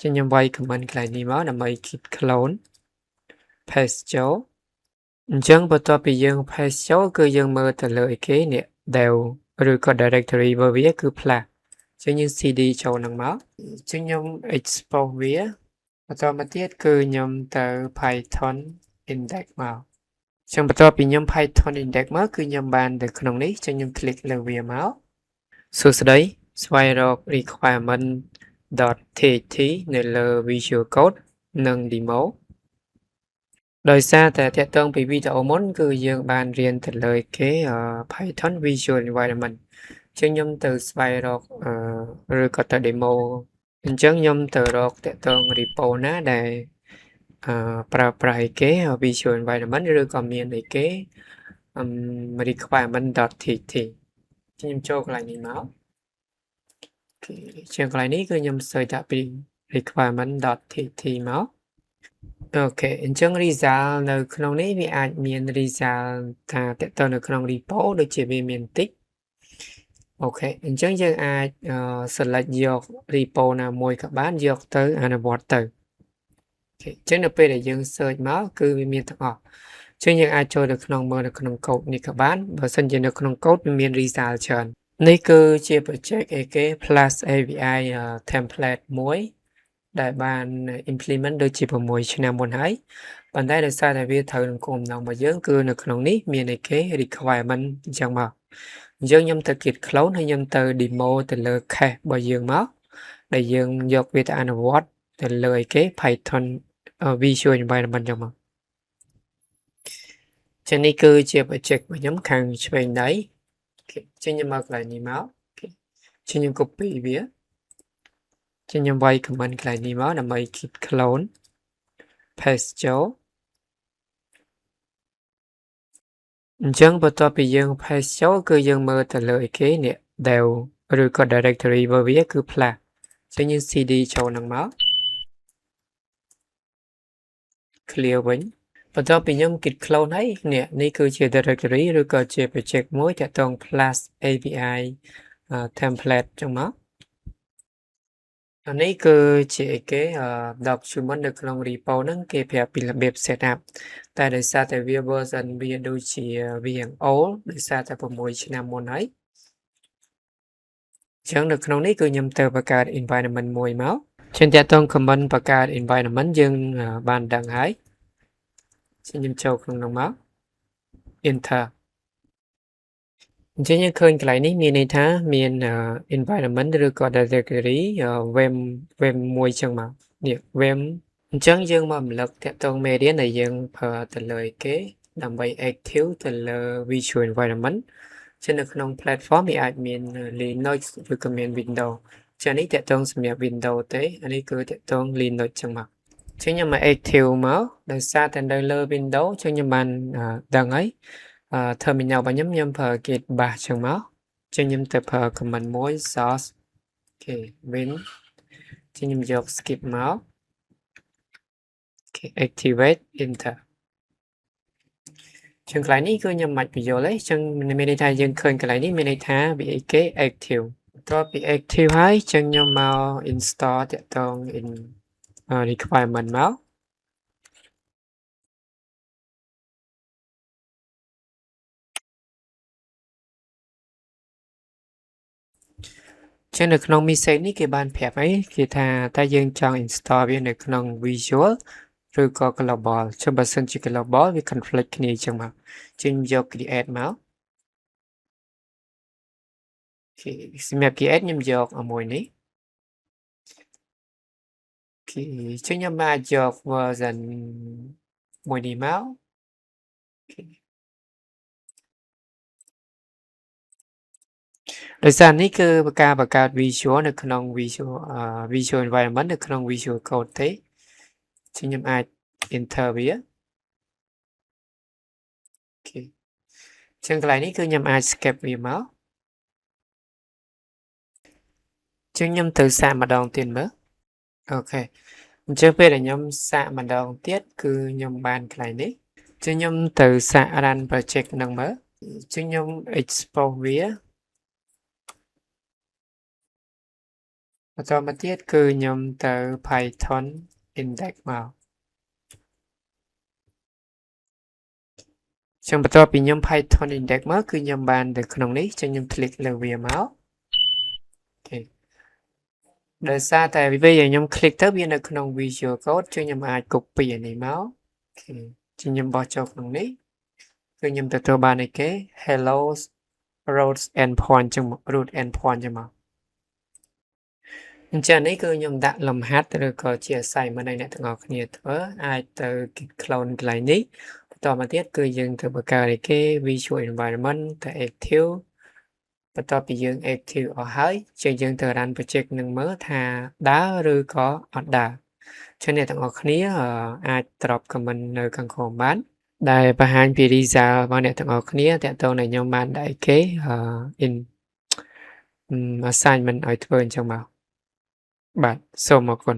ចឹងខ្ញុំវាយ comment កន្លែងនេះមកដើម្បី git clone paste ចូលអញ្ចឹងបន្ទាប់ពីយើង paste ចូលគឺយើងមើលទៅលើអីគេនេះ dev ឬក៏ directory របស់វាគឺ flash ចឹងយើង cd ចូលនឹងមកចឹងខ្ញុំ export វាបន្តមកទៀតគឺខ្ញុំទៅ python index មកចឹងបន្ទាប់ពីខ្ញុំ python index មកគឺខ្ញុំបានទៅក្នុងនេះចឹងខ្ញុំ click លើវាមកសួស្តីស្វែងរក requirement.txt នៅលើ Visual Code និង demo ដោយសារតែតាក់ទងពីវីដេអូមុនគឺយើងបានរៀនទៅលើគេ Python Visual Environment ចឹងខ្ញុំទៅស្វែងរកឬក៏ទៅ demo អញ្ចឹងខ្ញុំទៅរកតាក់ទង repo ណាដែលប្រើប្រាស់អីគេ Visual Environment ឬក៏មានអីគេ requirement.txt ខ្ញុំចូលកន្លែងនេះមកជាងកន្លែងនេះគឺខ្ញុំ search ដាក់ពី requirement.txt មកអូខេអញ្ចឹង result នៅក្នុងនេះវាអាចមាន result ថាតើតើនៅក្នុង repo ដូចជាវាមានតិចអូខេអញ្ចឹងយើងអាច select យក repo ណាមួយក៏បានយកទៅអនុវត្តទៅអូខេអញ្ចឹងនៅពេលដែលយើង search មកគឺវាមានទាំងអស់អញ្ចឹងយើងអាចចូលទៅក្នុងមើលនៅក្នុង code នេះក៏បានបើសិនជានៅក្នុង code វាមាន result ច្រើននេះគឺជា project អីគេ plus API template មួយដែលបាន implement ដូចជា6ឆ្នាំមុនហើយប៉ុន្តែដោយសារតែវាត្រូវនឹងគោលបំណងរបស់យើងគឺនៅក្នុងនេះមានអីគេ requirement អញ្ចឹងមកអញ្ចឹងខ្ញុំទៅ git clone ហើយខ្ញុំទៅ demo ទៅលើ cache របស់យើងមកដែលយើងយកវាទៅអនុវត្តទៅលើអីគេ Python Visual Environment អញ្ចឹងមកចឹងនេះគឺជា project របស់ខ្ញុំខាងឆ្វេងដៃចឹងខ្ញុំមកកន្លែងនេះមកចឹងខ្ញុំ copy វាចឹងខ្ញុំវាយ comment កន្លែងនេះមកដើម្បី git clone paste ចូលអញ្ចឹងបន្ទាប់ពីយើង paste ចូលគឺយើងមើលទៅលើអីគេនេះ dev ឬក៏ directory របស់វាគឺ flash ចឹងយើង cd ចូលនឹងមក clear វិញបន្ទាប់ពីខ្ញុំ git clone ហើយនេះគឺជា directory ឬក៏ជា project មួយតាក់ទង plus API template ចឹងមកអានេះគឺជាអីគេ document នៅក្នុង repo ហ្នឹងគេប្រាប់ពីរបៀប setup តែដោយសារតែវា version វាដូចជាវាយ៉ាង old ដោយសារតែ6ឆ្នាំមុនហើយអញ្ចឹងនៅក្នុងនេះគឺខ្ញុំទៅបង្កើត environment មួយមកចឹងតាក់ទង comment បង្កើត environment យើងបានដឹងហើយខ្ញុំចូលក្នុងនោះមក enter អញ្ចឹងយើងឃើញកន្លែងនេះមានន័យថាមាន environment ឬក៏ directory vim មួយចឹងមកនេះ vim អញ្ចឹងយើងមករំលឹកតាក់ទងមេរៀនដែលយើងប្រើទៅលើគេដើម្បី active ទៅលើ visual environment ចឹងនៅក្នុង platform វាអាចមាន Linux ឬក៏មាន Windows ចឹងនេះតាក់ទងសម្រាប់ Windows ទេអានេះគឺតាក់ទង Linux ចឹងមកចឹងខ្ញុំមក active មកដោយសារតែនៅលើ Windows ចឹងខ្ញុំបានដឹងហើយterminal របស់ខ្ញុំប្រើ git bash ចឹងមកចឹងខ្ញុំទៅប្រើ command មួយ source អូខេ win ចឹងខ្ញុំយក skip មក activate enter ចឹងកន្លែងនេះគឺខ្ញុំមិនបញ្យល់ទេចឹងមានន័យថាយើងឃើញកន្លែងនេះមានន័យថាវាអីគេ active បន្ទាប់ពី active ហើយចឹងខ្ញុំមក install តាក់ទង requirement មកចឹងនៅក្នុង message នេះគេបានប្រាប់ហើយគេថាតើយើងចង់ install វានៅក្នុង Visual ឬក៏ global ចុះបើសិនជា global វា conflict គ្នាចឹងមកចឹងយក create មកសម្រាប់ create ខ្ញុំយកមួយនេះចឹងខ្ញុំអាចយក version មួយនេះមកដោយសារនេះគឺការបង្កើត visual នៅក្នុង visual environment នៅក្នុង Visual Code ទេចឹងខ្ញុំអាច enter វាអូខេចឹងកន្លែងនេះគឺខ្ញុំអាច skip វាមកចឹងខ្ញុំទៅសាកម្ដងទៀតមើលអូខេអញ្ចឹងពេលដែលខ្ញុំសាកម្ដងទៀតគឺខ្ញុំបានកន្លែងនេះចឹងខ្ញុំទៅសាក run project ហ្នឹងមើលចឹងខ្ញុំ export វា បន្តមកទៀតគឺខ្ញុំទៅ Python index មកចឹងបន្ទាប់ពីខ្ញុំ Python index មកគឺខ្ញុំបានទៅក្នុងនេះចឹងខ្ញុំ click លើវាមកអូខេដោយសារតែពេលដែលខ្ញុំ click ទៅវានៅក្នុង Visual Code ចឹងខ្ញុំអាច copy អានេះមកអូខេចឹងខ្ញុំបោះចូលក្នុងនេះគឺខ្ញុំទទួលបានអីគេ hello root endpoint ចឹងមក root endpoint ចឹងមកអញ្ចឹងនេះគឺខ្ញុំដាក់លំហាត់ឬក៏ជា assignment ឲ្យអ្នកទាំងអស់គ្នាធ្វើអាចទៅ clone កន្លែងនេះបន្តមកទៀតគឺយើងទៅបង្កើតអីគេ visual environment ទៅ active បន្ទាប់ពីយើង active អស់ហើយយើងទៅ run project នឹងមើលថាដើរឬក៏អត់ដើរចឹងអ្នកទាំងអស់គ្នាអាច drop comment នៅខាងក្រោមបានដែលបង្ហាញពី result របស់អ្នកទាំងអស់គ្នាតាក់ទងនឹងខ្ញុំបានដាក់អីគេ assignment ឲ្យធ្វើអញ្ចឹងមកបាទសូមអរគុណ